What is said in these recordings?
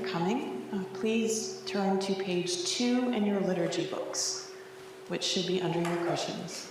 coming. Please turn to page 2 in your liturgy books, which should be under your cushions.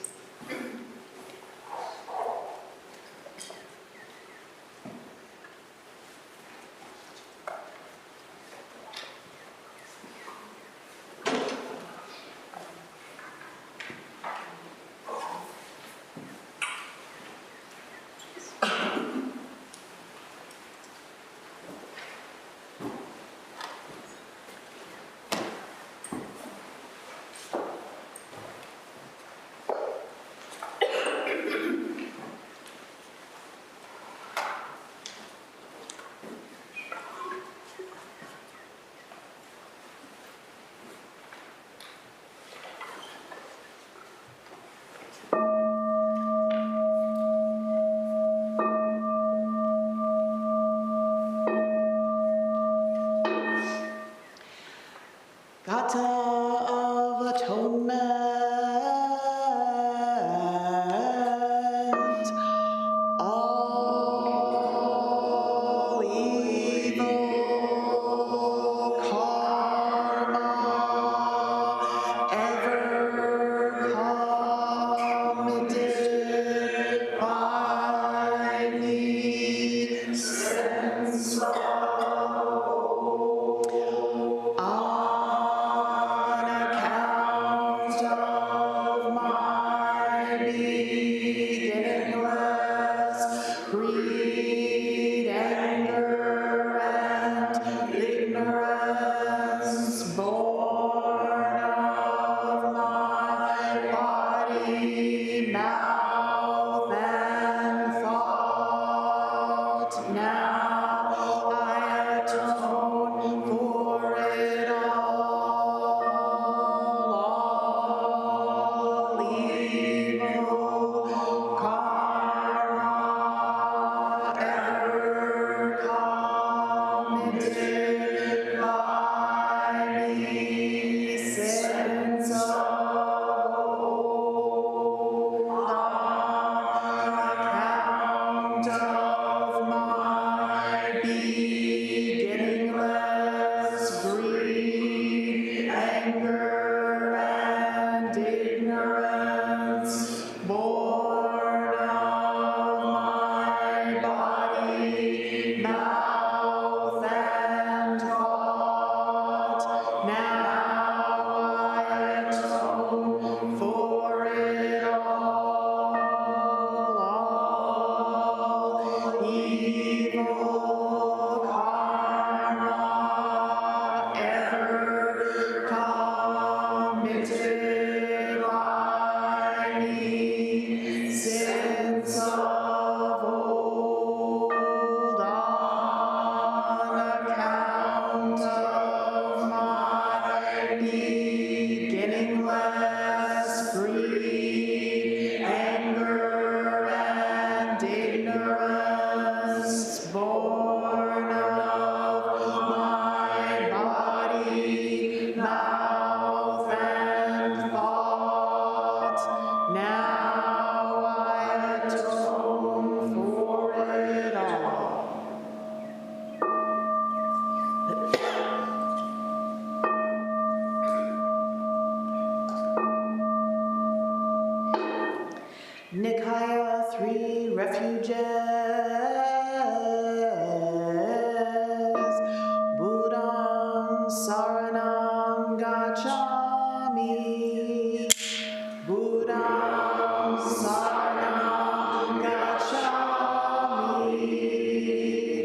Gata of Atonement, all evil karma ever committed by me, since greed, anger, and ignorance, born of my body, mouth, and thought. Now I atone for it all evil karma ever committed by me, since of old, on account of my beginningless greed, anger, and ignorance, born of my body, mouth, and thought. Now I atone for it all evil karma ever committed by me, since of old, on account of my beginningless greed, anger, and ignorance, born of my body, mouth, and thought. Now I atone for it all. Nikaya 3 Refuges. Buddham Saranam Gacchami. Buddham Saranam Gacchami.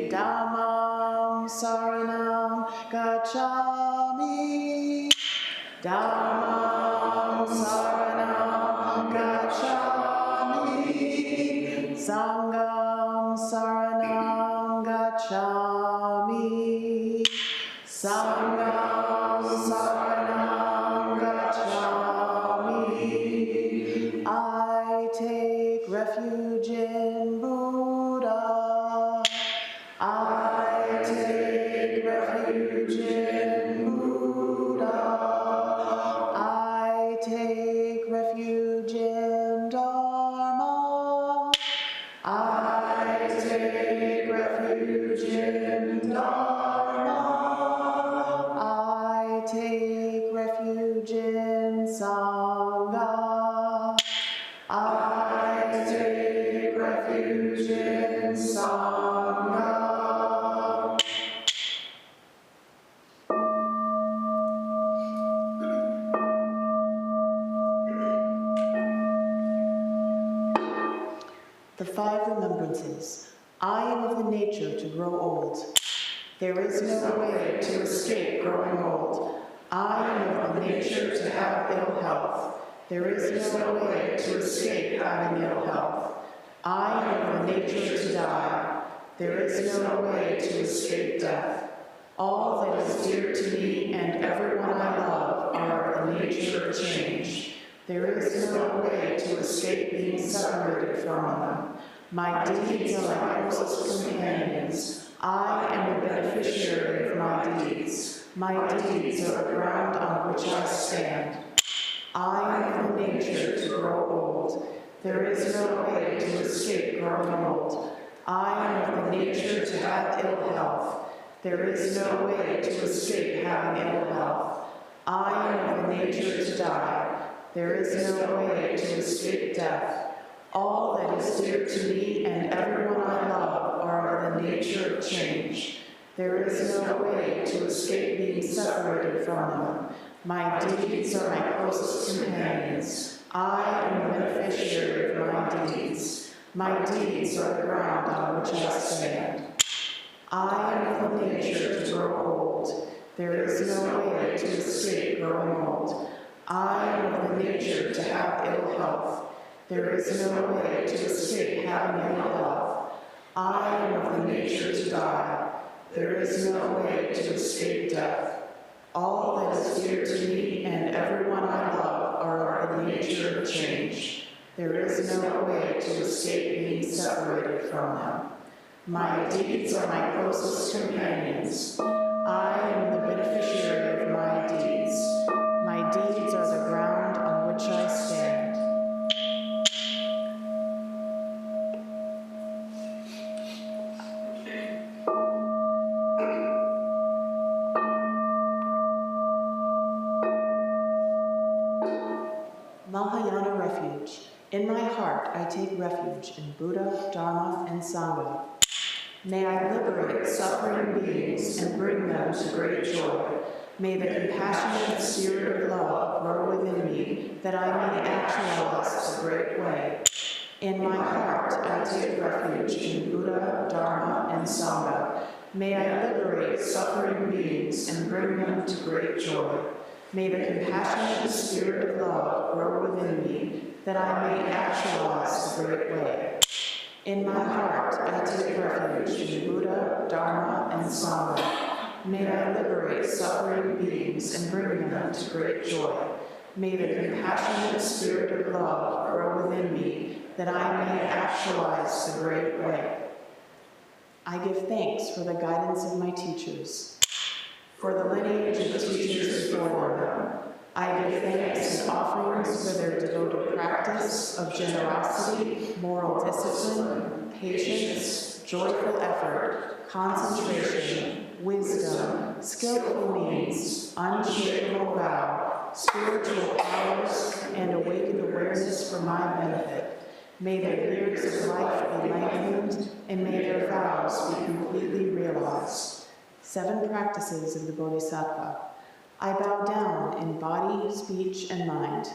Dhammam Saranam Gacchami. Dhammam Saranam Gacchami. Sangham Saranam Gacchami. Sangham Saranam Gacchami. I take refuge in Buddha. I take refuge in Buddha. I take refuge in Dharma. I take refuge in Dharma. The 5 remembrances. I am of the nature to grow old. There is no way to escape growing old. I am of the nature to have ill health. There is no way to escape having ill health. I am of the nature to die. There is no way to escape death. All that is dear to me and everyone I love are of the nature of change. There is no way to escape being separated from them. My deeds are my closest companions. I am the beneficiary of my deeds. My deeds are the ground on which I stand. I am of the nature to grow old. There is no way to escape growing old. I am of the nature to have ill health. There is no way to escape having ill health. I am of the nature to die. There is no way to escape death. All that is dear to me and everyone I love are of the nature of change. There is no way to escape being separated from them. My deeds are my closest companions. I am the beneficiary of my deeds. My deeds are the ground on which I stand. I am of the nature to grow old. There is no way to escape growing old. I am of the nature to have ill health. There is no way to escape having ill health. I am of the nature to die. There is no way to escape death. All that is dear to me and everyone I love are of the nature of change. There is no way to escape being separated from them. My deeds are my closest companions. I am the beneficiary of my deeds. My deeds are the ground on which I stand. Mahayana Refuge. In my heart, I take refuge in Buddha, Dharma, and Sangha. May I liberate suffering beings and bring them to great joy. May the compassionate spirit of love grow within me, that I may actualize the great way. In my heart, I take refuge in Buddha, Dharma, and Sangha. May I liberate suffering beings and bring them to great joy. May the compassionate spirit of love grow within me, that I may actualize the great way. In my heart, I take refuge in Buddha, Dharma, and Sangha. May I liberate suffering beings and bring them to great joy. May the compassionate spirit of love grow within me, that I may actualize the great way. I give thanks for the guidance of my teachers, for the lineage of teachers before them. I give thanks and offerings for their devoted practice of generosity, moral discipline, patience, joyful effort, concentration, wisdom, skillful means, unshakable vow, spiritual powers, and awakened awareness for my benefit. May their years of life be lengthened, and may their vows be completely realized. 7 practices of the Bodhisattva. I bow down in body, speech, and mind.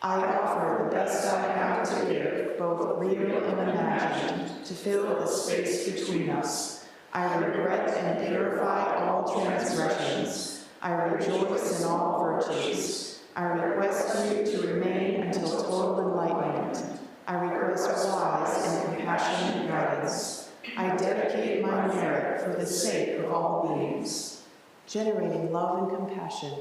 I offer the best I have to give, both real and imagined, to fill the space between us. I regret and purify all transgressions. I rejoice in all virtues. I request you to remain until total enlightenment. I request wise and compassionate guidance. I dedicate my merit for the sake of all beings. Generating love and compassion,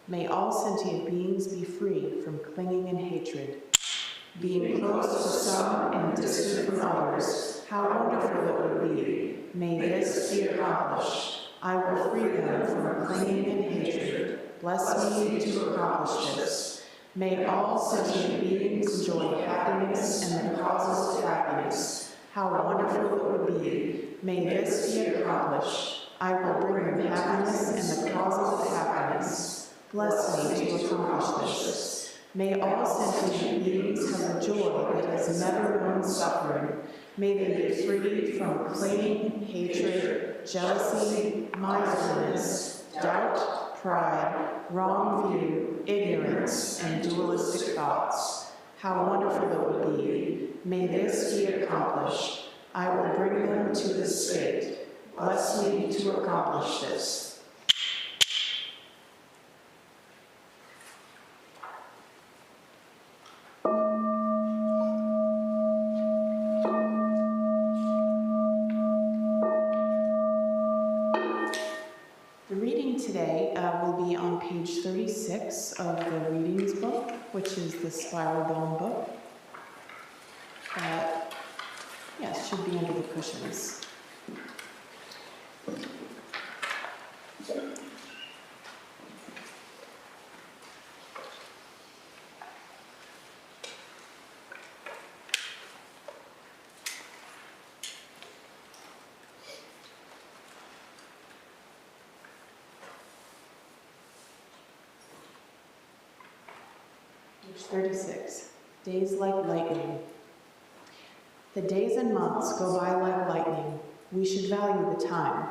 may all sentient beings be free from clinging and hatred. Being close to some and distant from others, how wonderful it would be. May this be accomplished. I will free them from clinging and hatred. Bless me to accomplish this. May all sentient beings enjoy happiness and the causes of happiness. How wonderful it would be. May this be accomplished. I will bring them happiness and the causes of happiness. Bless me to accomplish this. May all sentient beings have a joy that has never known suffering. May they be free from clinging, hatred, jealousy, miserliness, doubt, pride, wrong view, ignorance, and dualistic thoughts. How wonderful it would be. May this be accomplished. accomplish. I will bring them to this state. Bless me to accomplish this. The reading today will be on page 36 of the readings book, which is the spiral bound book. Yes, should be under the cushions. Page 36, days like lightning. The days and months go by like lightning. We should value the time.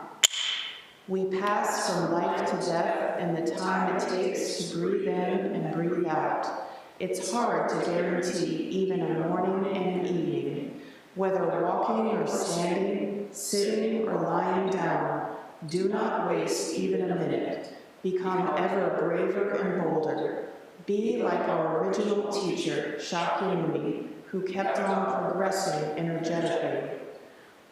We pass from life to death and the time it takes to breathe in and breathe out. It's hard to guarantee even a morning and an evening. Whether walking or standing, sitting or lying down, do not waste even a minute. Become ever braver and bolder. Be like our original teacher, Shakyamuni, who kept on progressing energetically.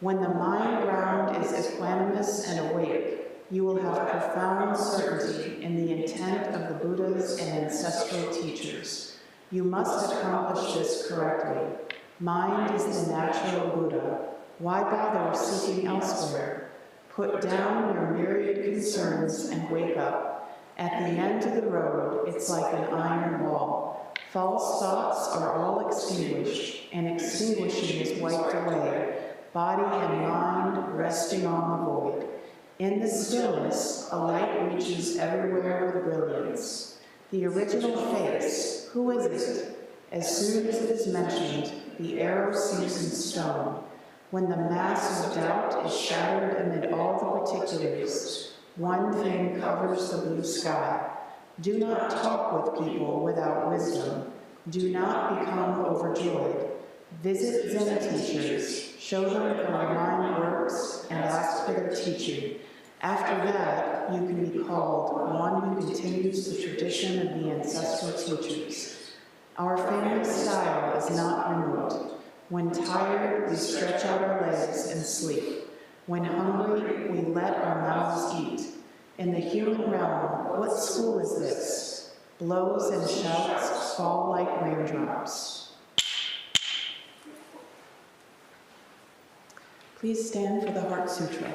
When the mind ground is equanimous and awake, you will have profound certainty in the intent of the Buddhas and ancestral teachers. You must accomplish this correctly. Mind is the natural Buddha. Why bother seeking elsewhere? Put down your myriad concerns and wake up. At the end of the road, it's like an iron wall. False thoughts are all extinguished, and extinguishing is wiped away, body and mind resting on the void. In the stillness, a light reaches everywhere with brilliance. The original face, who is it? As soon as it is mentioned, the arrow sinks in stone. When the mass of doubt is shattered amid all the particulars, one thing covers the blue sky. Do not talk with people without wisdom. Do not become overjoyed. Visit Zen teachers, show them how the mind works, and ask for their teaching. After that, you can be called one who continues the tradition of the ancestral teachers. Our family style is not remote. When tired, we stretch out our legs and sleep. When hungry, we let our mouths eat. In the human realm, what school is this? Blows and shouts fall like raindrops. Please stand for the Heart Sutra.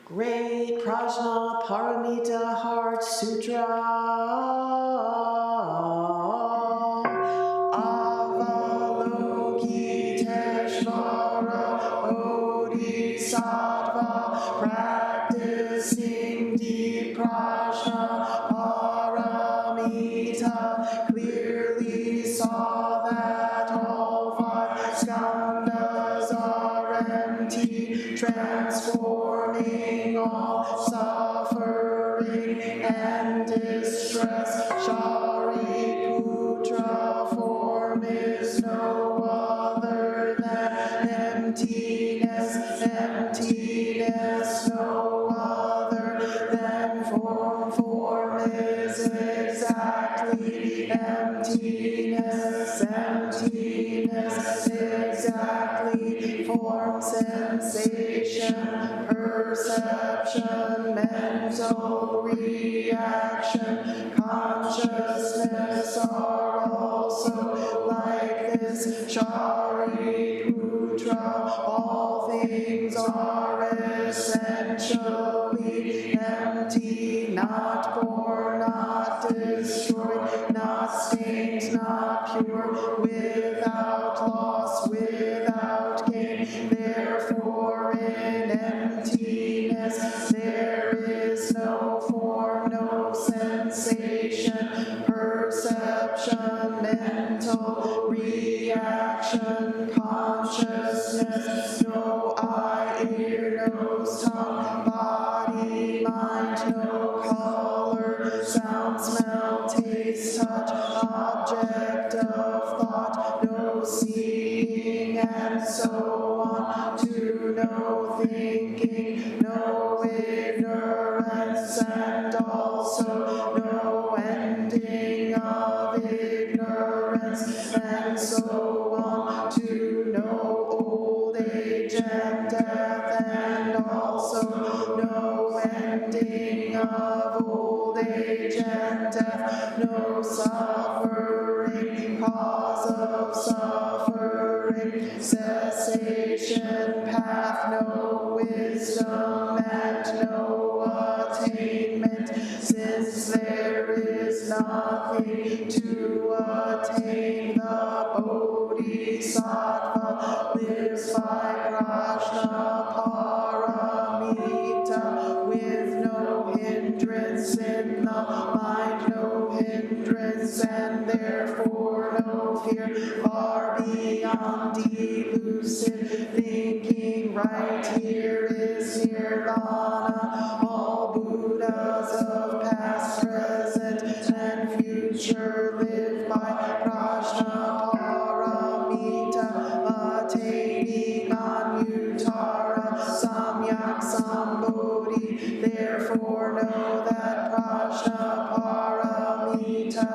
Great Prajna Paramita Heart Sutra. Avalokiteshvara Bodhisattva, practicing deep Prajna Paramita, clearly saw that all five skandhas are empty, transforming all suffering and distress. Shariputra, form is no other than emptiness, emptiness no other than form. emptiness, emptiness, exactly, form, sensation, perception, mental reaction, consciousness are also like this. Shari Putra, all things are essentially empty, not born, not destroyed, not stained, not pure, without loss, without gain. Therefore, in emptiness, there is no form, no sensation, perception, mental reaction, consciousness, no eye, ear, nose, tongue, body, mind, no color, sound, smell, taste, touch, object of thought, no seeing, and so on, to no thinking, no ignorance, and also no ending of ignorance, and so on, to no old age and death, and also no ending of old age and death, no suffering, cause of suffering, cessation, path, no wisdom, and no attainment, since there is nothing to attain. The Bodhisattva lives by prajna paramita, with no hindrance in the mind, no hindrance, and therefore no fear, far beyond elusive thinking. Right here is nirvana. All Buddhas of past, present, and future live by prajna paramita, attaining Anuttara Samyak Sambodhi. Therefore know that prajna paramita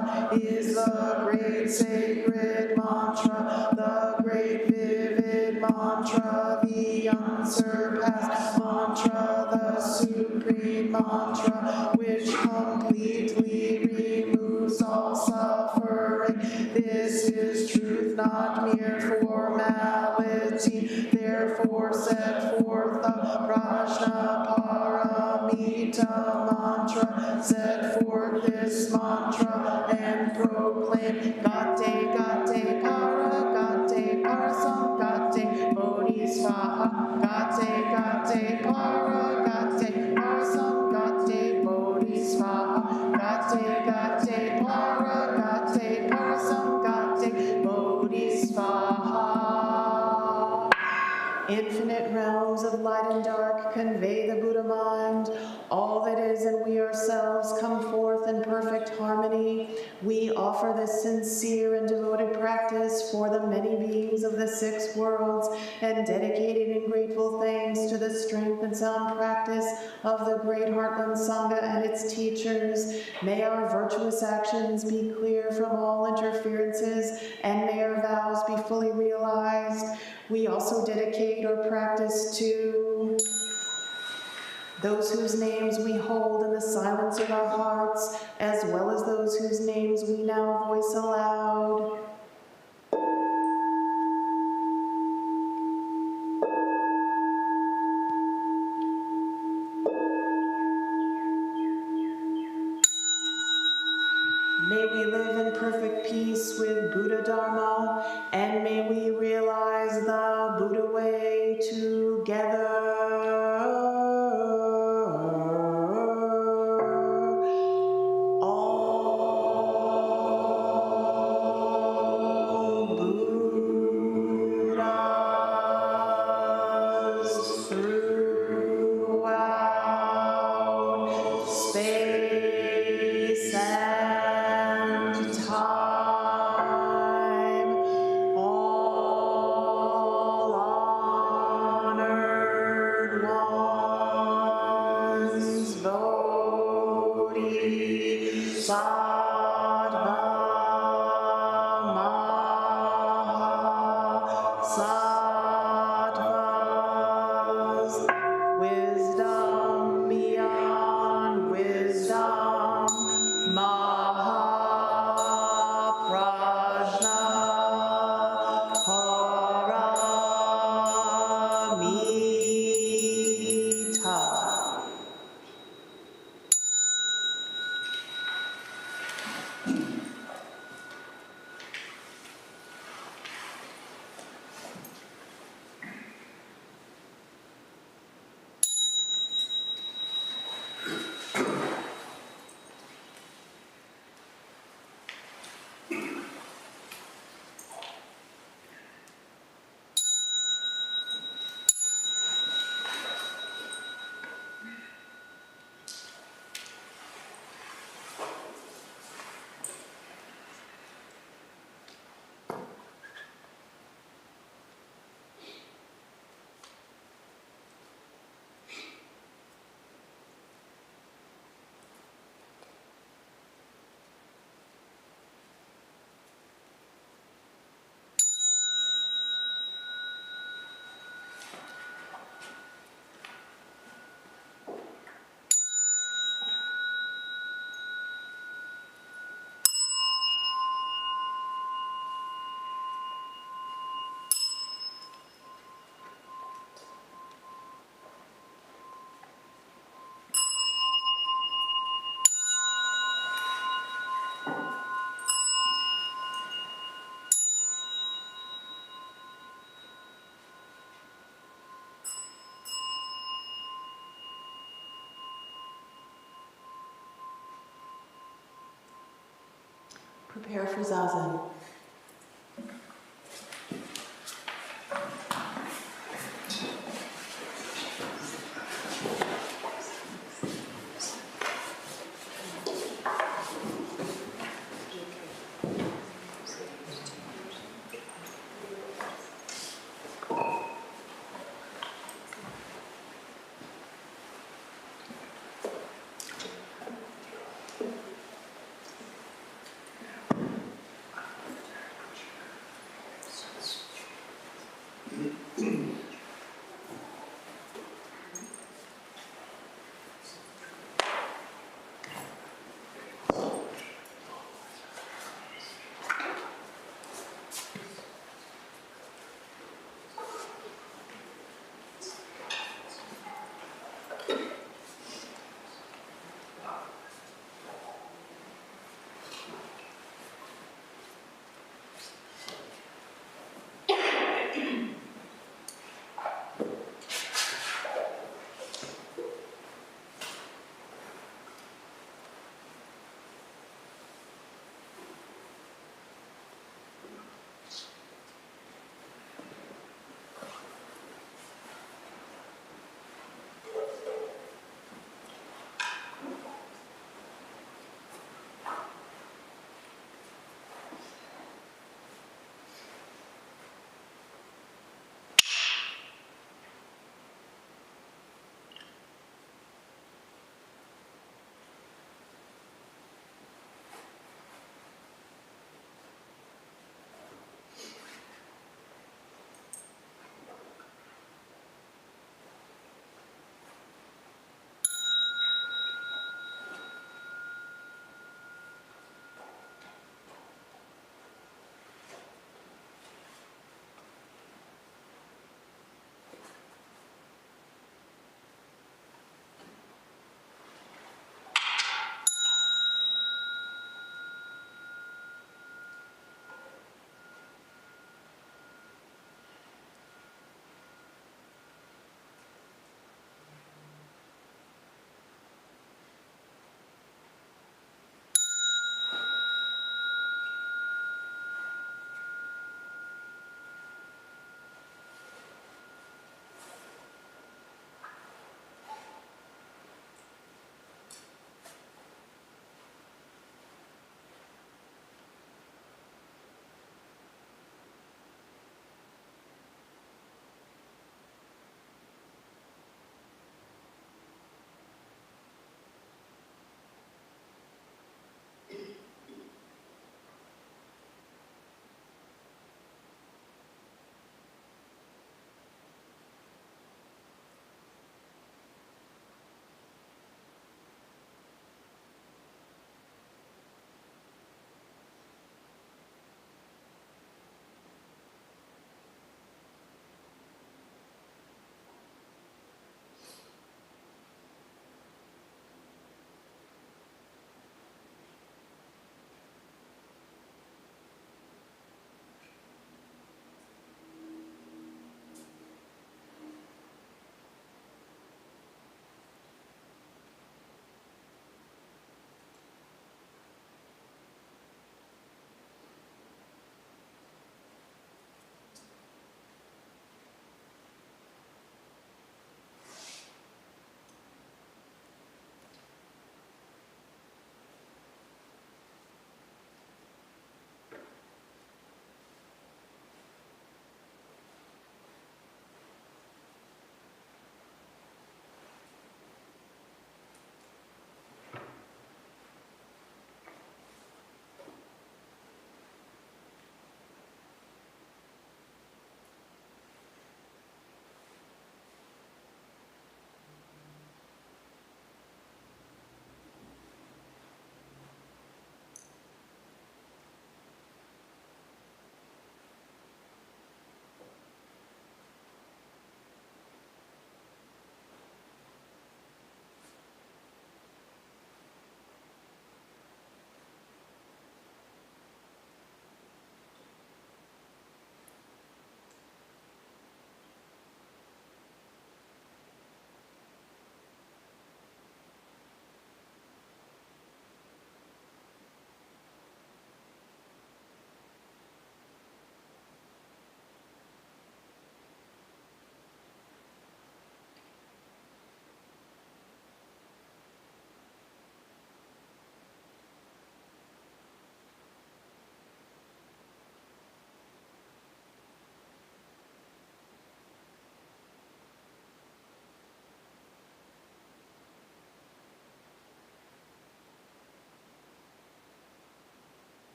is the great sacred mantra, the great vivid mantra, the unsurpassed mantra, the supreme mantra, which completely removes all suffering. This is truth, not mere formality. Therefore set forth the prajna paramita mantra, set forth this mantra, and proclaim Gate, Gate, Para, Gate, Parsam, Gate, Bodhisattva, Gate, Gate, Para, Gate, Parsam, Gate, Bodhisattva, Gate, Gate, Para, Gate, Parsam, Gate, Bodhisattva. Infinite realms of light and dark convey the Buddha mind. All that is and we ourselves come forth in perfect harmony. We offer this sincere and devoted practice for the many beings of the 6 worlds, and dedicated in grateful thanks to the strength and sound practice of the great Heartland Sangha and its teachers. May our virtuous actions be clear from all interferences, and may our vows be fully realized. We also dedicate our practice to those whose names we hold in the silence of our hearts, as well as those whose names we now voice aloud. May we live in perfect peace with Buddha Dharma, and may we realize the Buddha way together. All Buddhas throughout space and time, all honored ones, Bodhisattvas. Prepare for Zazen.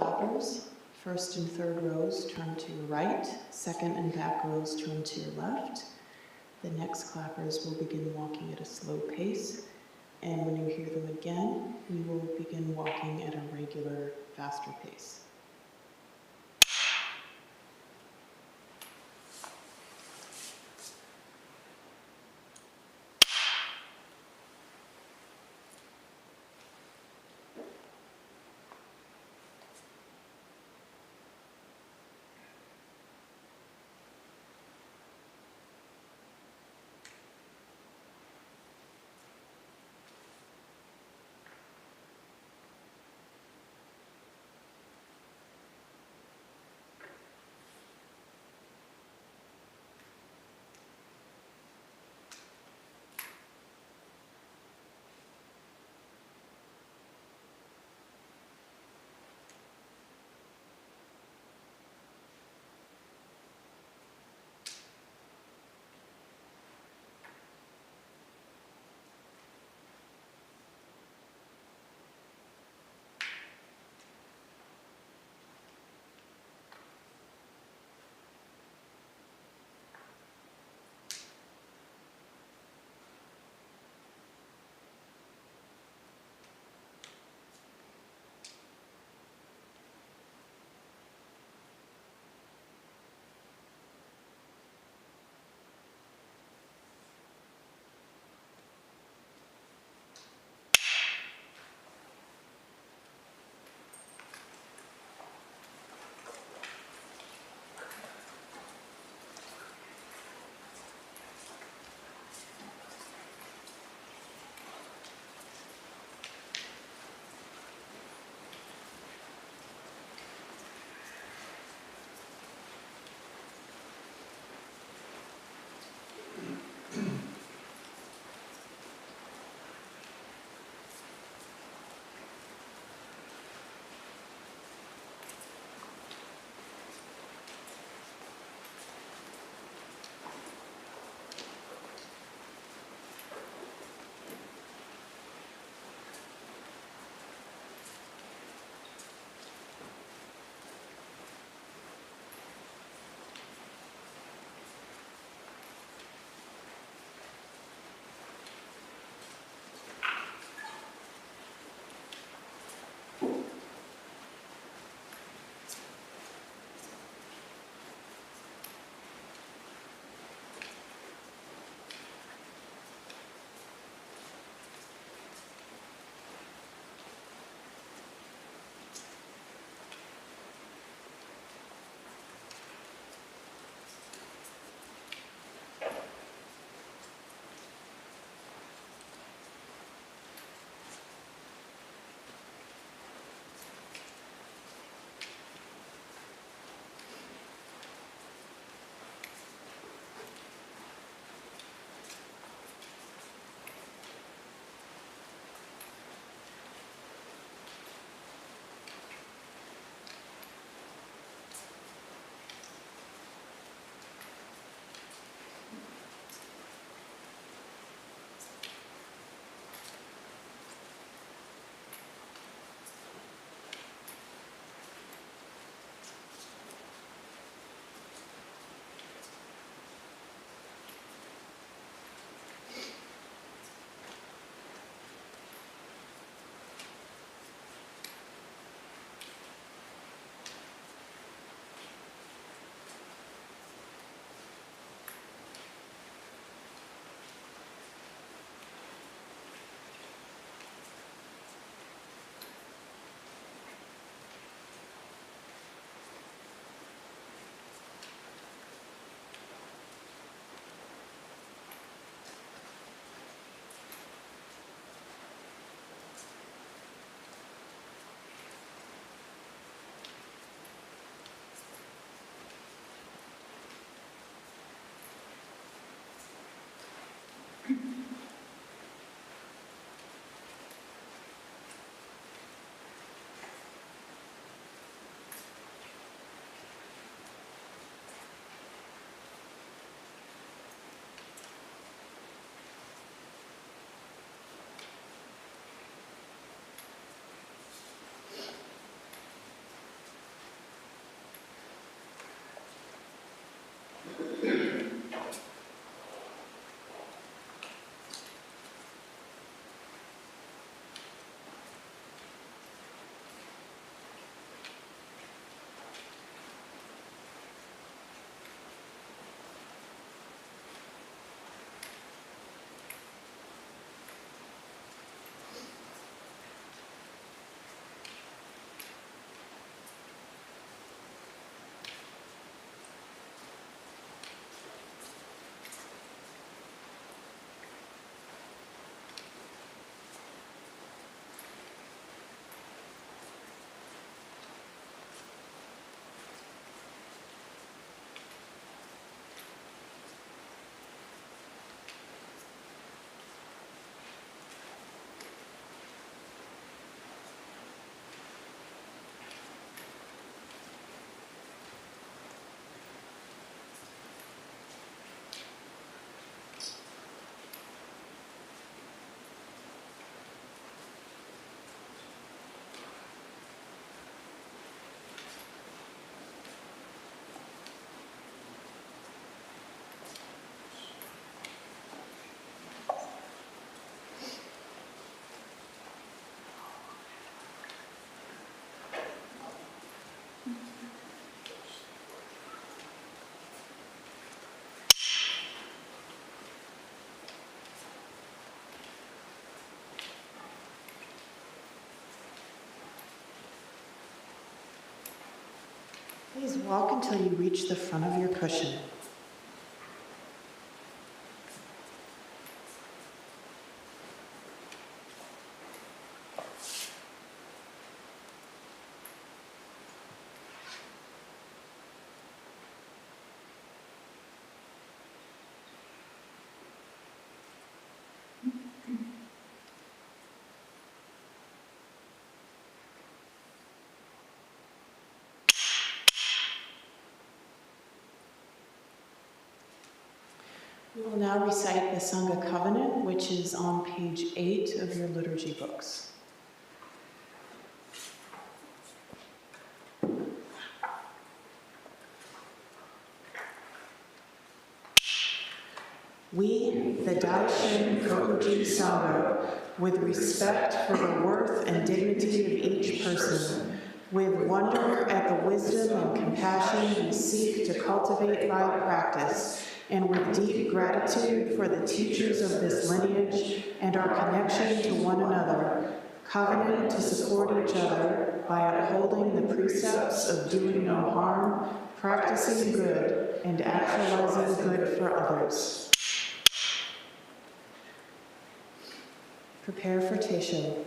clappers. First and third rows turn to your right, second and back rows turn to your left. The next clappers will begin walking at a slow pace, and when you hear them again, you will begin walking at a regular, faster pace. Please walk until you reach the front of your cushion. We will now recite the Sangha Covenant, which is on page 8 of your liturgy books. We, the Daishin Kokuji Sangha, with respect for the worth and dignity of each person, with wonder at the wisdom and compassion we seek to cultivate by practice, and with deep gratitude for the teachers of this lineage and our connection to one another, covenant to support each other by upholding the precepts of doing no harm, practicing good, and actualizing good for others. Prepare for Teisho.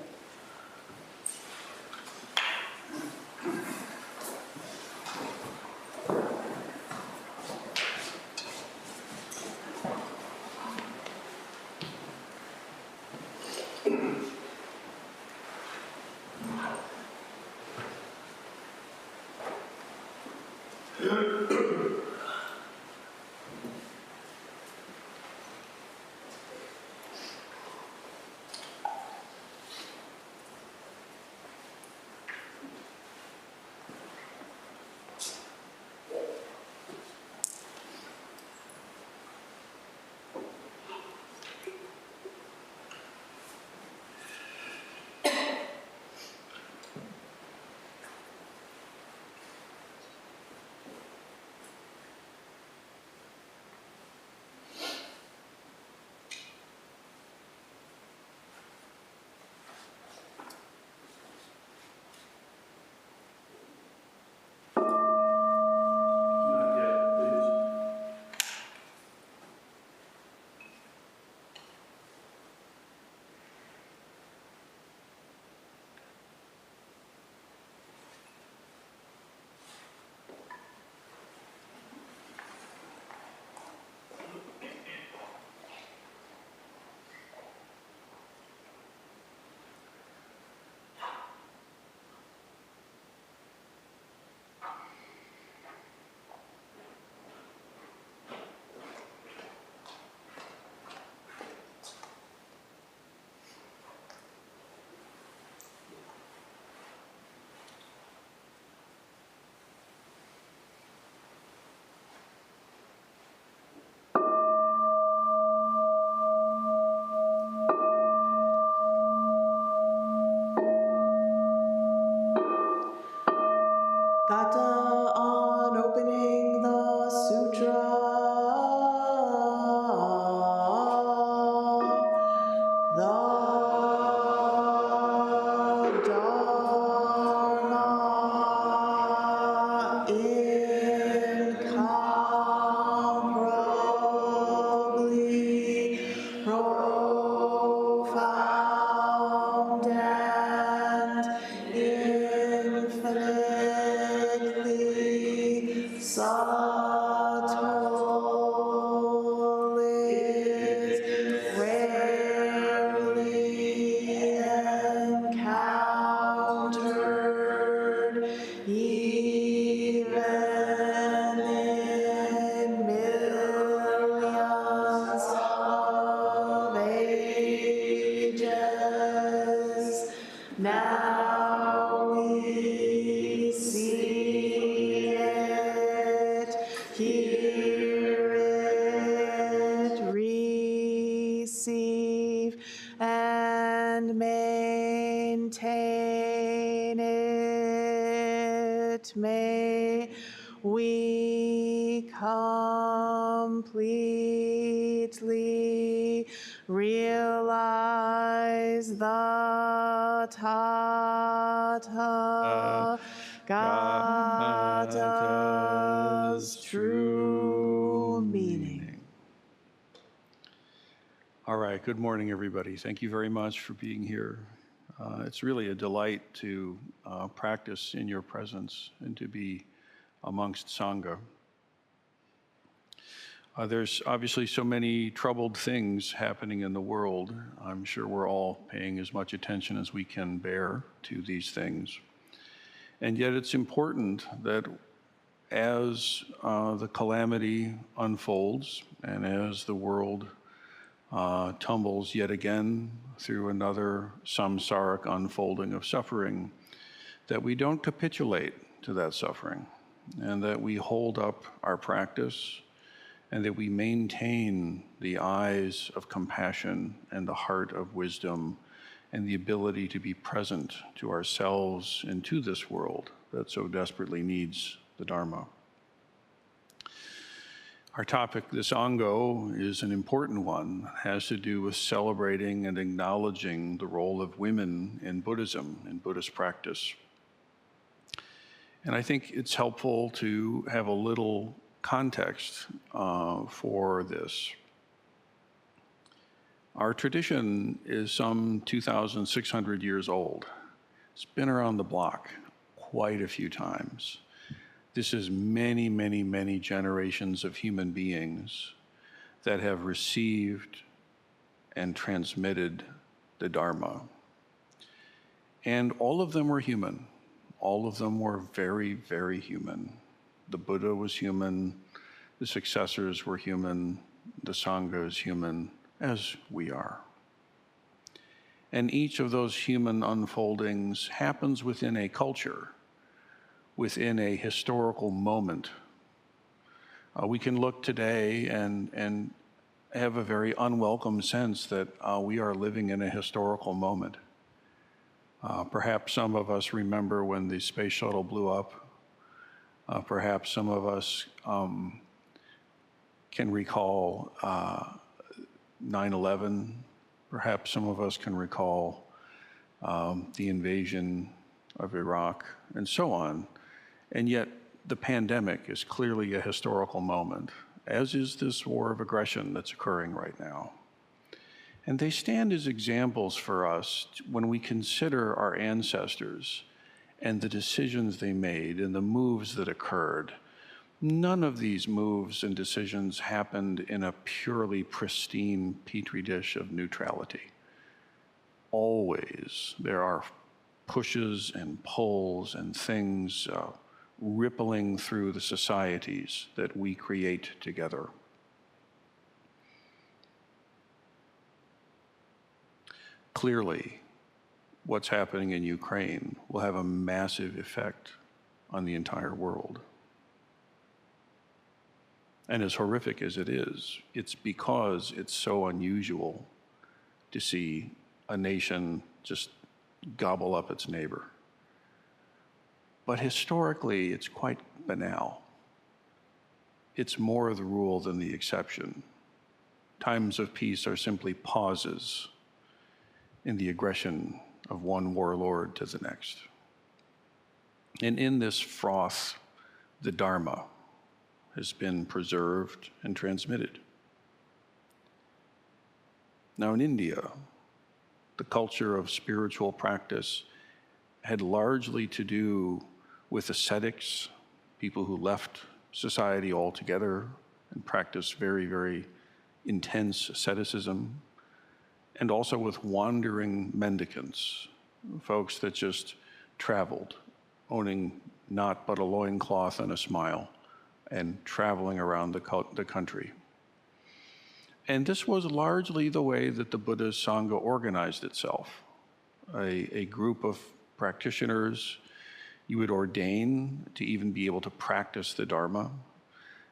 Gata on opening the Sutra. The Dharma incomparably profound and infinitely subtle is rarely encountered even in millions of ages. Now we see it, hear it, receive, and maintain it. May we completely realize the Tata Gata's true meaning. All right, good morning, everybody. Thank you very much for being here. It's really a delight to practice in your presence and to be amongst Sangha. There's obviously so many troubled things happening in the world. I'm sure we're all paying as much attention as we can bear to these things. And yet it's important that as the calamity unfolds and as the world tumbles yet again through another samsaric unfolding of suffering, that we don't capitulate to that suffering and that we hold up our practice and that we maintain the eyes of compassion and the heart of wisdom and the ability to be present to ourselves and to this world that so desperately needs the Dharma. Our topic this Ango is an important one. It has to do with celebrating and acknowledging the role of women in Buddhism, in Buddhist practice. And I think it's helpful to have a little context for this. Our tradition is some 2,600 years old. It's been around the block quite a few times. This is many, many, many generations of human beings that have received and transmitted the Dharma. And all of them were human. All of them were very, very human. The Buddha was human, the successors were human, the Sangha is human, as we are. And each of those human unfoldings happens within a culture, within a historical moment. We can look today and have a very unwelcome sense that we are living in a historical moment. Perhaps some of us remember when the space shuttle blew up. Perhaps some of us can recall 9/11. Perhaps some of us can recall the invasion of Iraq, and so on. And yet the pandemic is clearly a historical moment, as is this war of aggression that's occurring right now. And they stand as examples for us when we consider our ancestors and the decisions they made and the moves that occurred. None of these moves and decisions happened in a purely pristine petri dish of neutrality. Always there are pushes and pulls and things rippling through the societies that we create together. Clearly, what's happening in Ukraine will have a massive effect on the entire world. And as horrific as it is, it's because it's so unusual to see a nation just gobble up its neighbor. But historically, it's quite banal. It's more the rule than the exception. Times of peace are simply pauses in the aggression of one warlord to the next. And in this froth, the Dharma has been preserved and transmitted. Now in India, the culture of spiritual practice had largely to do with ascetics, people who left society altogether and practiced very, very intense asceticism, and also with wandering mendicants, folks that just traveled, owning not but a loincloth and a smile, and traveling around the country. And this was largely the way that the Buddhist Sangha organized itself. A group of practitioners you would ordain to even be able to practice the Dharma,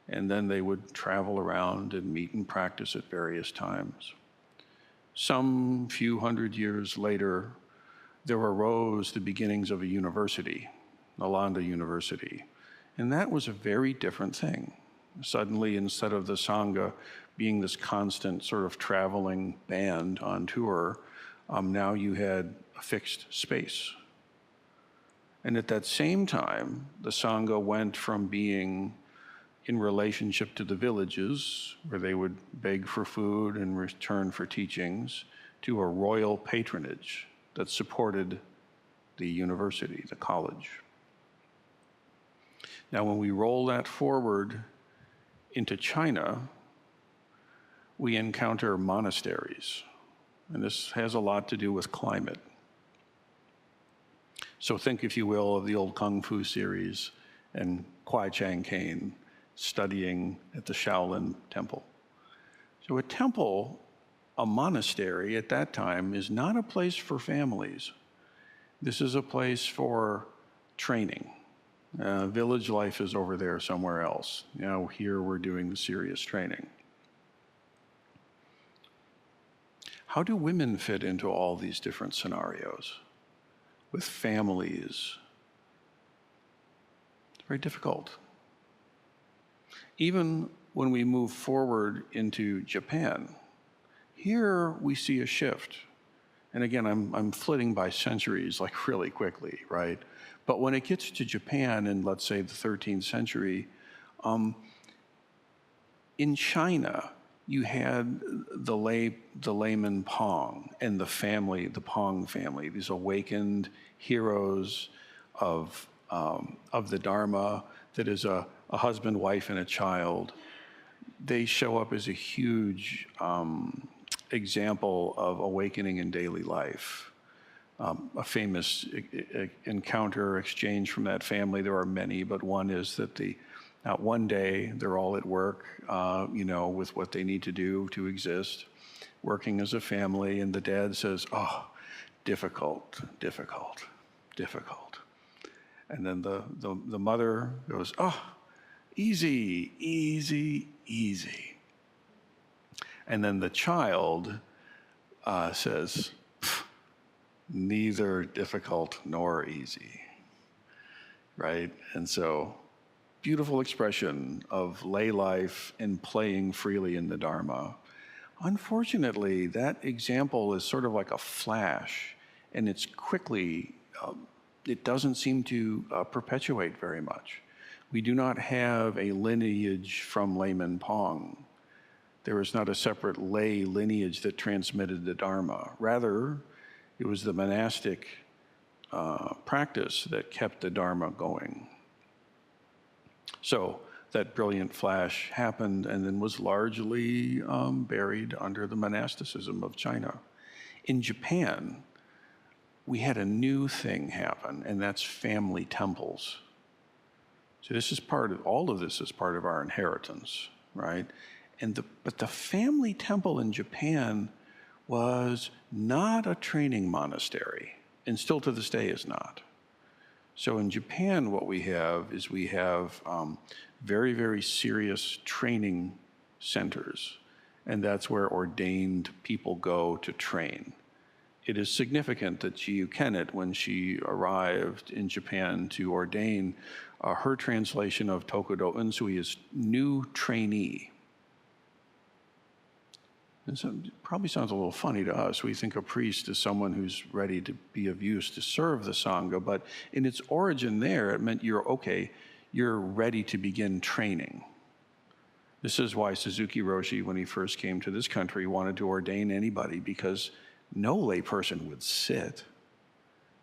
and then they would travel around and meet and practice at various times. Some few hundred years later, there arose the beginnings of a university, Nalanda University, and that was a very different thing. Suddenly, instead of the Sangha being this constant sort of traveling band on tour, now you had a fixed space. And at that same time, the Sangha went from being in relationship to the villages, where they would beg for food in return for teachings, to a royal patronage that supported the university, the college. Now, when we roll that forward into China, we encounter monasteries. And this has a lot to do with climate. So think, if you will, of the old Kung Fu series and Kwai Chang Caine studying at the Shaolin Temple. So a temple, a monastery at that time, is not a place for families. This is a place for training. Village life is over there somewhere else. Now here we're doing the serious training. How do women fit into all these different scenarios with families? It's very difficult. Even when we move forward into Japan, here we see a shift. And again, I'm flitting by centuries like really quickly, right? But when it gets to Japan in, let's say, the 13th century, in China, you had the layman Pong and the family, the Pong family, these awakened heroes of the Dharma, that is a husband, wife, and a child. They show up as a huge example of awakening in daily life. A famous encounter, exchange from that family, there are many, but one is that one day they're all at work, with what they need to do to exist, working as a family, and the dad says, "Oh, difficult, difficult, difficult." And then the mother goes, "Oh, easy, easy, easy." And then the child says, "Neither difficult nor easy," right? And so, beautiful expression of lay life and playing freely in the Dharma. Unfortunately, that example is sort of like a flash, and it's quickly, it doesn't seem to perpetuate very much. We do not have a lineage from layman Pong. There is not a separate lay lineage that transmitted the Dharma. Rather, it was the monastic practice that kept the Dharma going. So that brilliant flash happened and then was largely buried under the monasticism of China. In Japan, we had a new thing happen, and that's family temples. So this is all of this is part of our inheritance, right? But the family temple in Japan was not a training monastery, and still to this day is not. So in Japan, what we have is very, very serious training centers, and that's where ordained people go to train. It is significant that Chiyu Kennet, when she arrived in Japan to ordain, her translation of Tokudo Unsui is new trainee. And so it probably sounds a little funny to us. We think a priest is someone who's ready to be of use to serve the Sangha, but in its origin there, it meant you're ready to begin training. This is why Suzuki Roshi, when he first came to this country, wanted to ordain anybody, because no lay person would sit.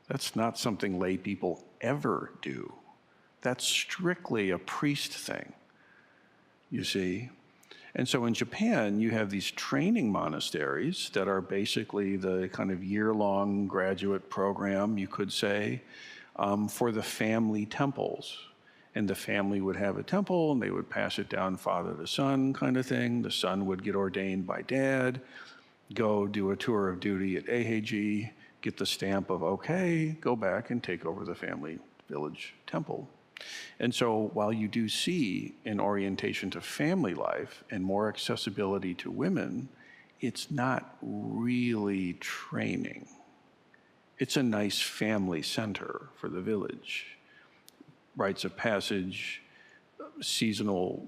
That's not something lay people ever do. That's strictly a priest thing, you see. And so in Japan, you have these training monasteries that are basically the kind of year-long graduate program, you could say, for the family temples. And the family would have a temple, and they would pass it down father to son kind of thing. The son would get ordained by dad, go do a tour of duty at Eiheiji, get the stamp of okay, go back and take over the family village temple. And so while you do see an orientation to family life and more accessibility to women, it's not really training. It's a nice family center for the village. Rites of passage, seasonal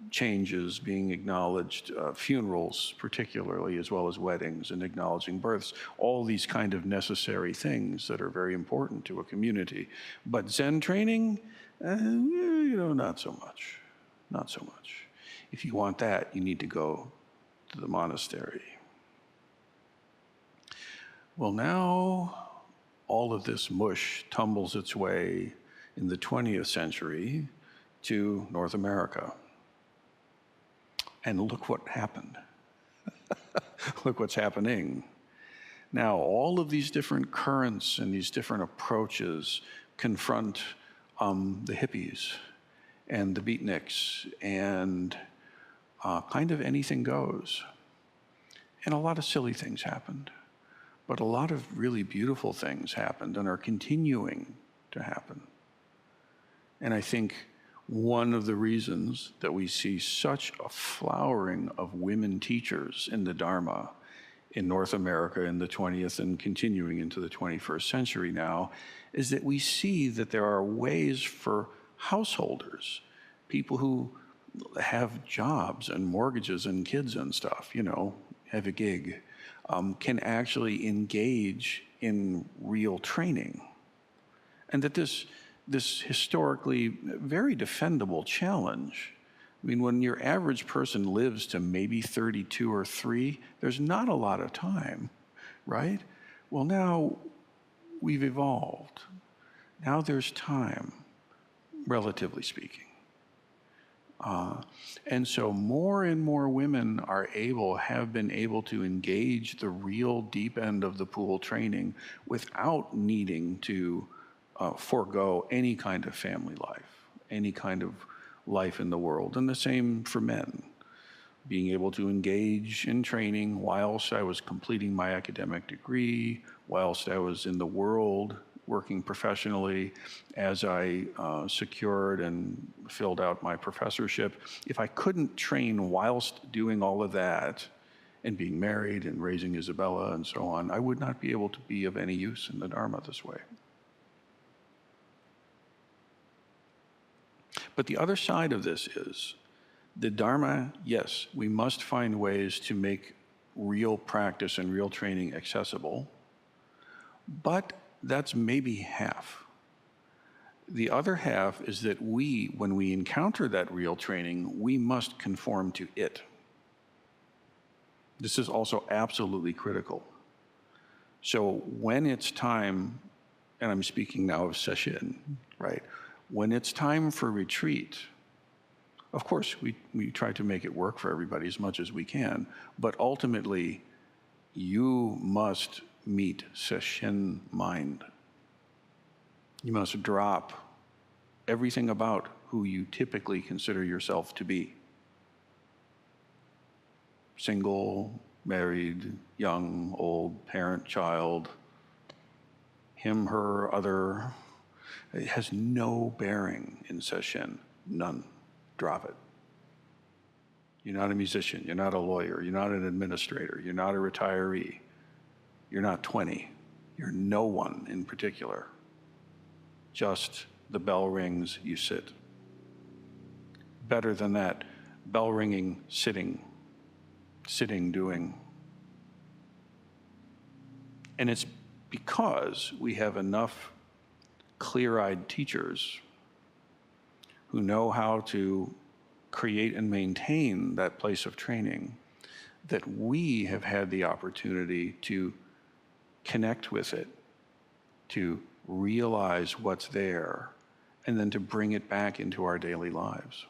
changes being acknowledged, funerals particularly, as well as weddings, and acknowledging births, all these kind of necessary things that are very important to a community. But Zen training, not so much, not so much. If you want that, you need to go to the monastery. Well, now all of this mush tumbles its way in the 20th century to North America. And look what happened. Look what's happening. Now, all of these different currents and these different approaches confront the hippies and the beatniks, and kind of anything goes. And a lot of silly things happened, but a lot of really beautiful things happened and are continuing to happen. And I think one of the reasons that we see such a flowering of women teachers in the Dharma in North America in the 20th and continuing into the 21st century now is that we see that there are ways for householders, people who have jobs and mortgages and kids and stuff, have a gig, can actually engage in real training. And that this historically very defendable challenge, I mean, when your average person lives to maybe 32 or 3, there's not a lot of time, right? Well, now we've evolved. Now there's time, relatively speaking. And so more and more women have been able to engage the real deep end of the pool training without needing to forego any kind of family life, any kind of life in the world. And the same for men, being able to engage in training whilst I was completing my academic degree, whilst I was in the world working professionally, as I secured and filled out my professorship. If I couldn't train whilst doing all of that and being married and raising Isabella and so on, I would not be able to be of any use in the Dharma this way. But the other side of this is the Dharma, yes, we must find ways to make real practice and real training accessible, but that's maybe half. The other half is that when we encounter that real training, we must conform to it. This is also absolutely critical. So when it's time, and I'm speaking now of sesshin, right? When it's time for retreat, of course, we try to make it work for everybody as much as we can, but ultimately, you must meet sesshin mind. You must drop everything about who you typically consider yourself to be. Single, married, young, old, parent, child, him, her, other. It has no bearing in sesshin, none. Drop it. You're not a musician, you're not a lawyer, you're not an administrator, you're not a retiree, you're not 20, you're no one in particular. Just the bell rings, you sit. Better than that, bell ringing, sitting, doing. And it's because we have enough clear-eyed teachers who know how to create and maintain that place of training, that we have had the opportunity to connect with it, to realize what's there, and then to bring it back into our daily lives.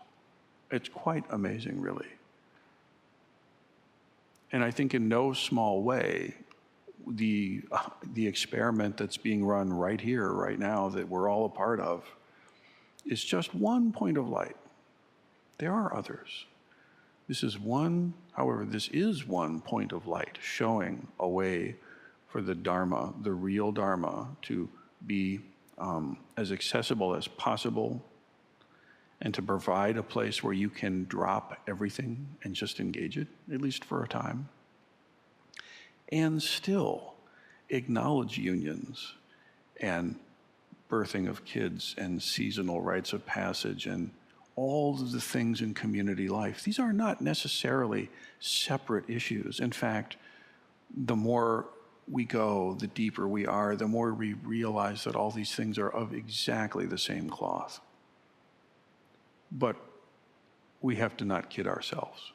It's quite amazing, really. And I think in no small way, the experiment that's being run right here, right now, that we're all a part of, is just one point of light. There are others. This is one point of light showing a way for the Dharma, the real Dharma, to be as accessible as possible, and to provide a place where you can drop everything and just engage it, at least for a time, and still acknowledge unions and birthing of kids and seasonal rites of passage and all of the things in community life. These are not necessarily separate issues. In fact, the more we go, the deeper we are, the more we realize that all these things are of exactly the same cloth. But we have to not kid ourselves.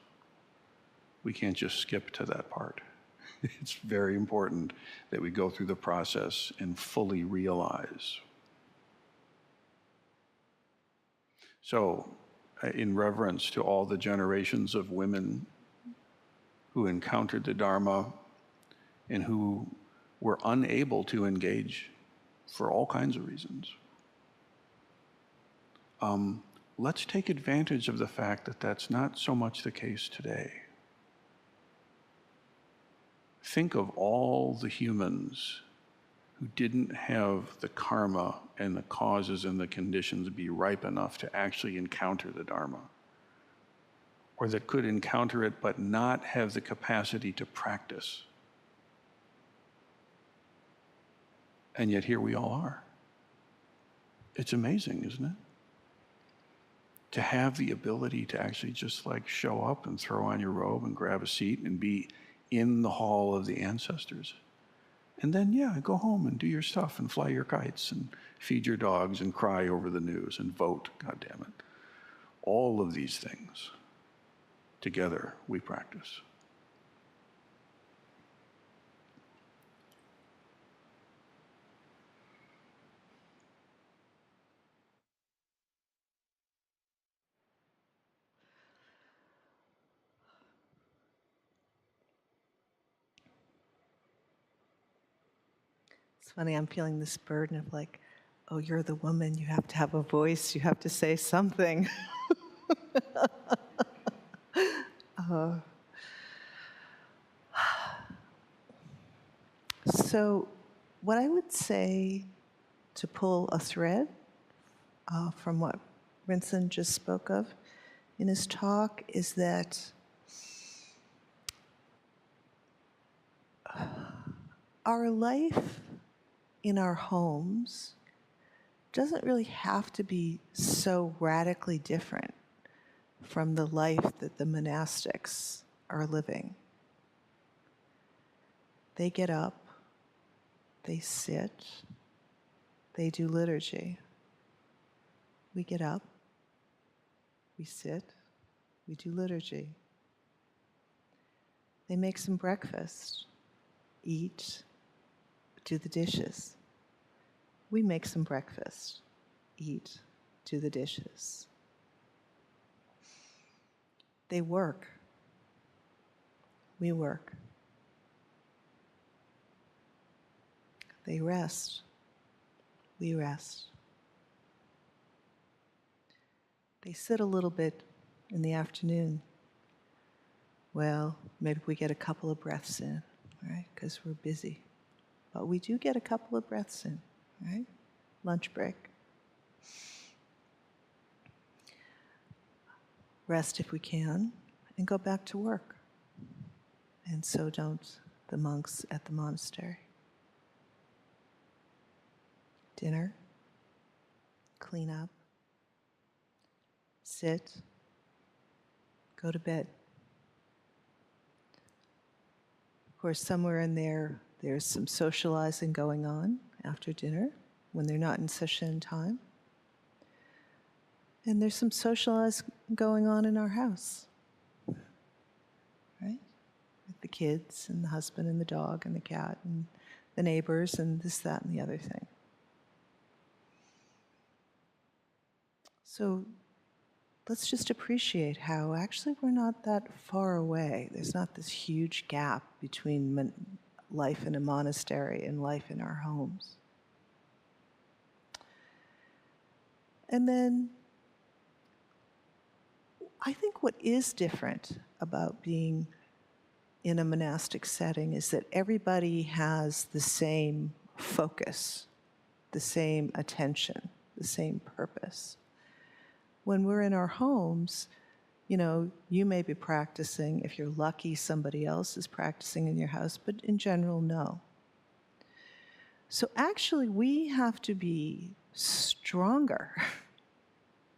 We can't just skip to that part. It's very important that we go through the process and fully realize. So, in reverence to all the generations of women who encountered the Dharma and who were unable to engage for all kinds of reasons, let's take advantage of the fact that that's not so much the case today. Think of all the humans who didn't have the karma and the causes and the conditions be ripe enough to actually encounter the Dharma, or that could encounter it but not have the capacity to practice. And yet here we all are. It's amazing, isn't it? To have the ability to actually just like show up and throw on your robe and grab a seat and be in the hall of the ancestors. And then, go home and do your stuff and fly your kites and feed your dogs and cry over the news and vote, God damn it. All of these things, together, we practice. It's funny, I'm feeling this burden of like, oh, you're the woman, you have to have a voice, you have to say something. So what I would say, to pull a thread from what Rinsen just spoke of in his talk, is that our life in our homes doesn't really have to be so radically different from the life that the monastics are living. They get up, they sit, they do liturgy. We get up, we sit, we do liturgy. They make some breakfast, eat, do the dishes. We make some breakfast, eat, do the dishes. They work. We work. They rest. We rest. They sit a little bit in the afternoon. Well, maybe we get a couple of breaths in, right? Because we're busy. But we do get a couple of breaths in, right? Lunch break. Rest if we can, and go back to work. And so don't the monks at the monastery. Dinner, clean up, sit, go to bed. Of course, somewhere in there, there's some socializing going on after dinner when they're not in session time. And there's some socializing going on in our house, right? With the kids and the husband and the dog and the cat and the neighbors and this, that, and the other thing. So let's just appreciate how actually we're not that far away. There's not this huge gap between life in a monastery and life in our homes. And then I think what is different about being in a monastic setting is that everybody has the same focus, the same attention, the same purpose. When we're in our homes, you may be practicing. If you're lucky, somebody else is practicing in your house, but in general, no. So actually, we have to be stronger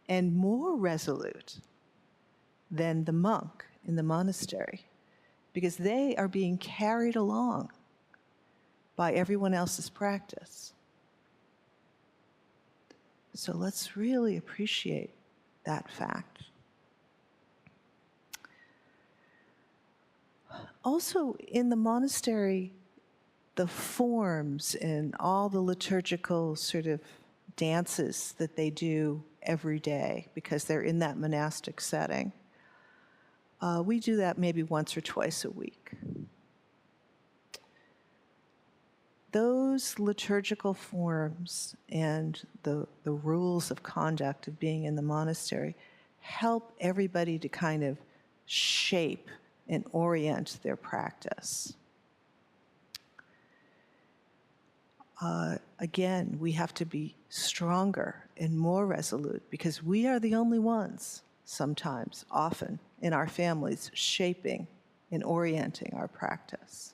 and more resolute than the monk in the monastery, because they are being carried along by everyone else's practice. So let's really appreciate that fact. Also, in the monastery, the forms and all the liturgical sort of dances that they do every day, because they're in that monastic setting, we do that maybe once or twice a week. Those liturgical forms and the rules of conduct of being in the monastery help everybody to kind of shape and orient their practice. Again, we have to be stronger and more resolute, because we are the only ones, sometimes, often, in our families, shaping and orienting our practice.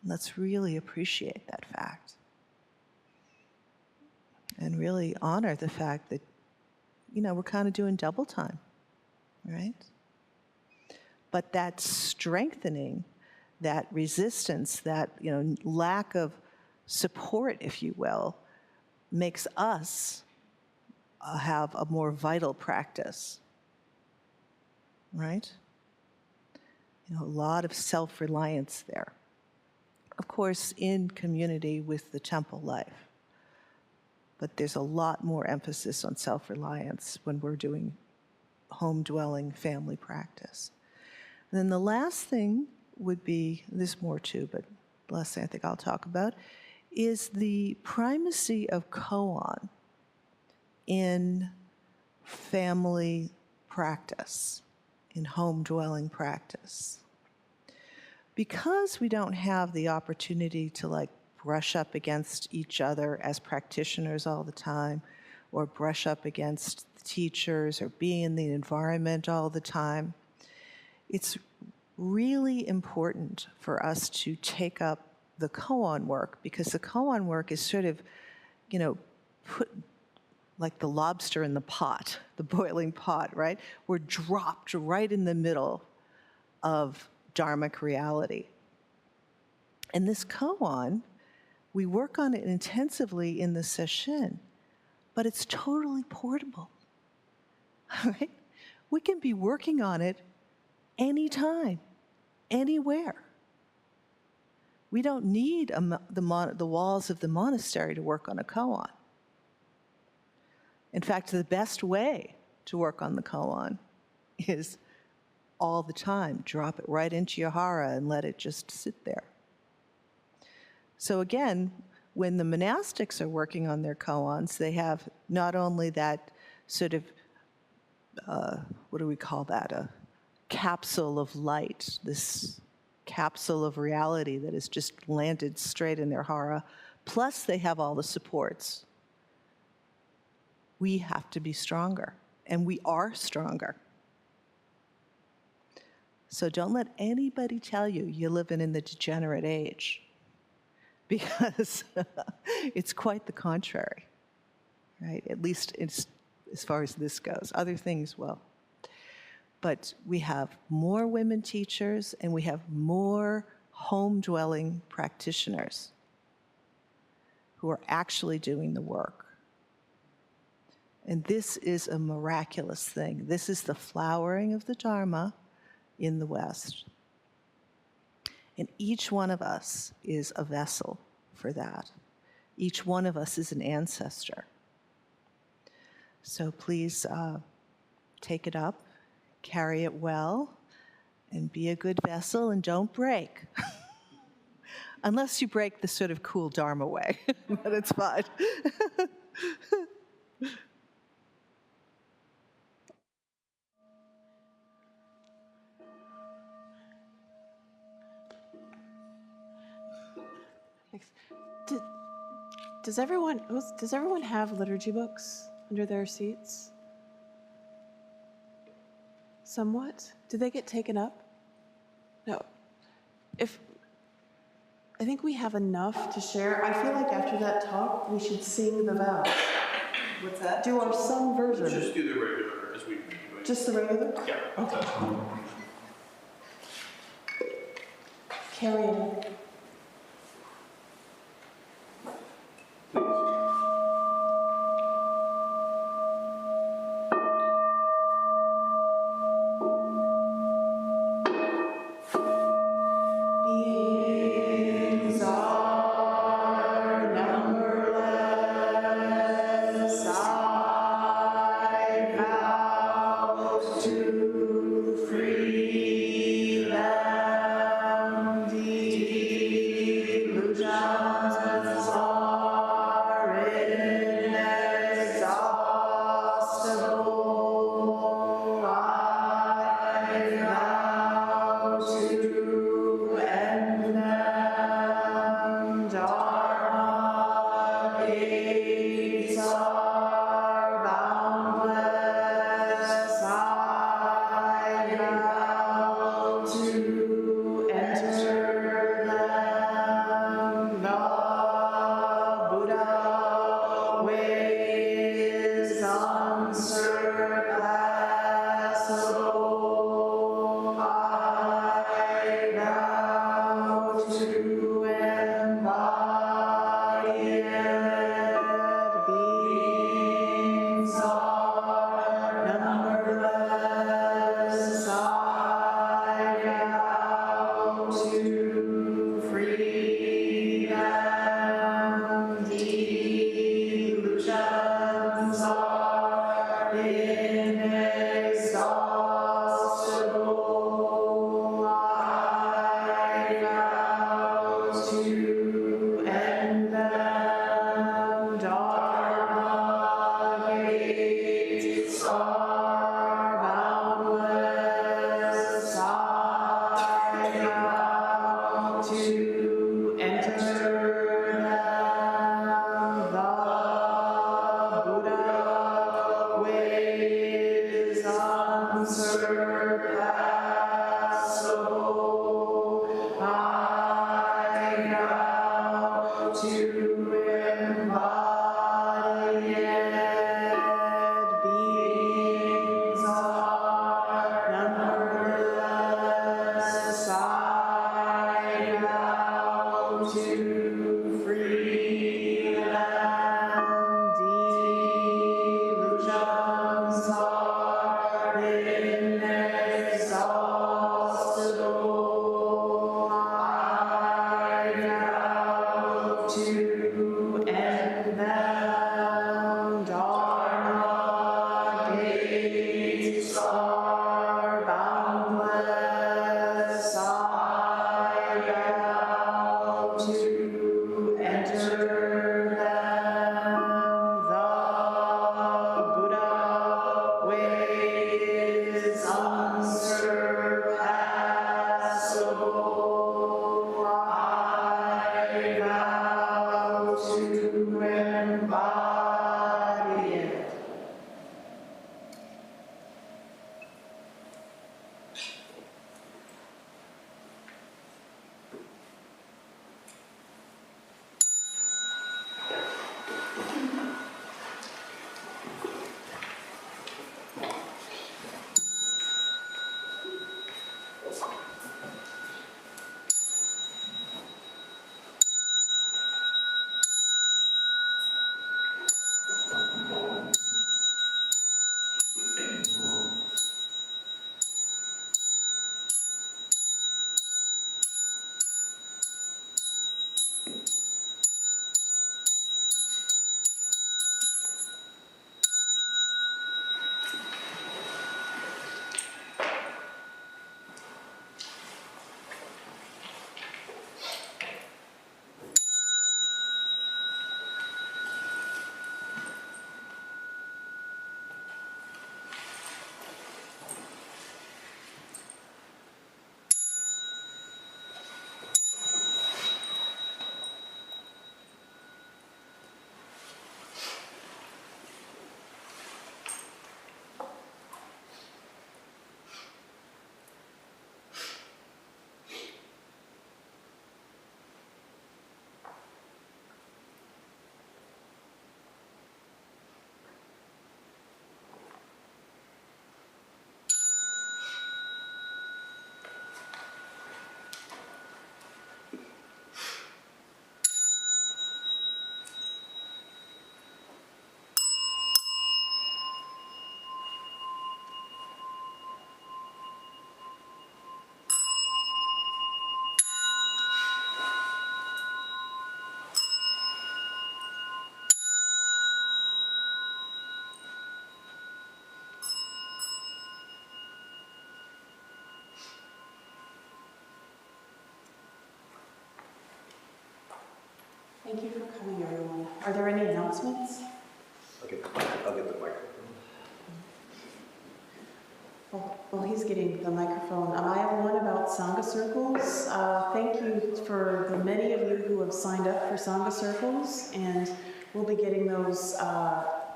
Let's really appreciate that fact. And really honor the fact that, we're kind of doing double time, right? But that strengthening, that resistance, that lack of support, if you will, makes us have a more vital practice, right? A lot of self-reliance there. Of course, in community with the temple life, but there's a lot more emphasis on self-reliance when we're doing home-dwelling family practice. And then the last thing would be, there's more too, but the last thing I think I'll talk about is the primacy of koan in family practice, in home-dwelling practice. Because we don't have the opportunity to brush up against each other as practitioners all the time, or brush up against the teachers, or be in the environment all the time, it's really important for us to take up the koan work, because the koan work is sort of, put like the lobster in the pot, the boiling pot, right? We're dropped right in the middle of Dharmic reality. And this koan, we work on it intensively in the sesshin, but it's totally portable, right? We can be working on it anytime, anywhere. We don't need the walls of the monastery to work on a koan. In fact, the best way to work on the koan is all the time. Drop it right into your hara and let it just sit there. So again, when the monastics are working on their koans, they have not only that sort of, what do we call that? A capsule of light, this capsule of reality that has just landed straight in their hara, plus they have all the supports. We have to be stronger, and we are stronger. So don't let anybody tell you you're living in the degenerate age, because it's quite the contrary, right? At least as far as this goes. Other things will. But we have more women teachers, and we have more home-dwelling practitioners who are actually doing the work. And this is a miraculous thing. This is the flowering of the Dharma in the West. And each one of us is a vessel for that. Each one of us is an ancestor. So please take it up, carry it well, and be a good vessel, and don't break. Unless you break the sort of cool Dharma way, but it's fine. Does everyone have liturgy books under their seats? Somewhat? Did they get taken up? No. I think we have enough to share. I feel like after that talk, we should sing the vows. What's that? Do our sung version. Just do the regular as we've been doing. Just the regular? Yeah. Okay. Carry on. Beings are numberless. I vow to free them. Delusions are inexhaustible. I vow to end them. Dharma gates are boundless. I vow to enter them. The Buddha way is unsurpassable. I vow to embody it. Beings are numberless. I vow to free them. Delusions are inexhaustible. I vow to end them. Dharma gates are boundless. I vow to enter them. The Buddha way is unsurpassable. I vow to embody it. Beings Thank you for coming, everyone. Are there any announcements? I'll get the microphone. Well, he's getting the microphone. I have one about Sangha circles. Thank you for the many of you who have signed up for Sangha circles, and we'll be getting those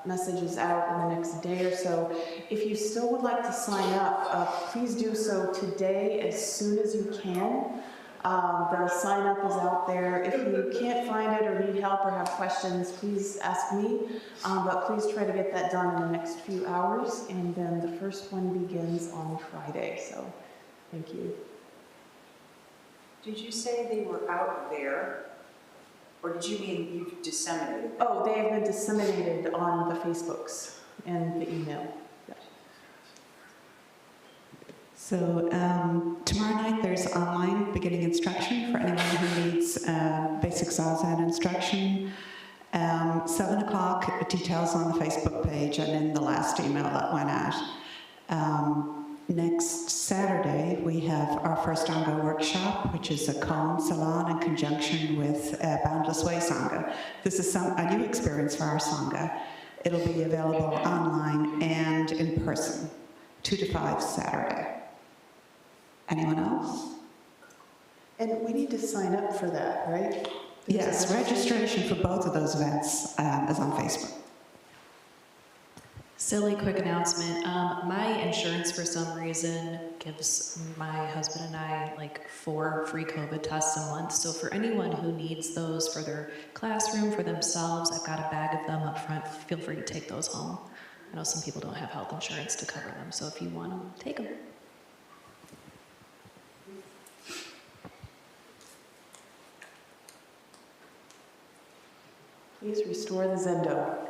messages out in the next day or so. If you still would like to sign up, please do so today as soon as you can. The sign up is out there. If you can't find it or need help or have questions, please ask me. But please try to get that done in the next few hours. And then the first one begins on Friday. So thank you. Did you say they were out there? Or did you mean you've disseminated? Oh, they have been disseminated on the Facebooks and the email. Yeah. So tomorrow night there's online beginning instruction for anyone who needs basic Zazen instruction. 7 o'clock, details on the Facebook page and in the last email that went out. Next Saturday we have our first Sangha workshop, which is a Koan salon in conjunction with Boundless Way Sangha. This is a new experience for our Sangha. It'll be available online and in person, 2 to 5 Saturday. Anyone else? And we need to sign up for that, right? Yes, registration for both of those events is on Facebook. Silly quick announcement. My insurance for some reason gives my husband and I like 4 free COVID tests a month. So for anyone who needs those for their classroom, for themselves, I've got a bag of them up front. Feel free to take those home. I know some people don't have health insurance to cover them, so if you want them, take them. Please restore the Zendo.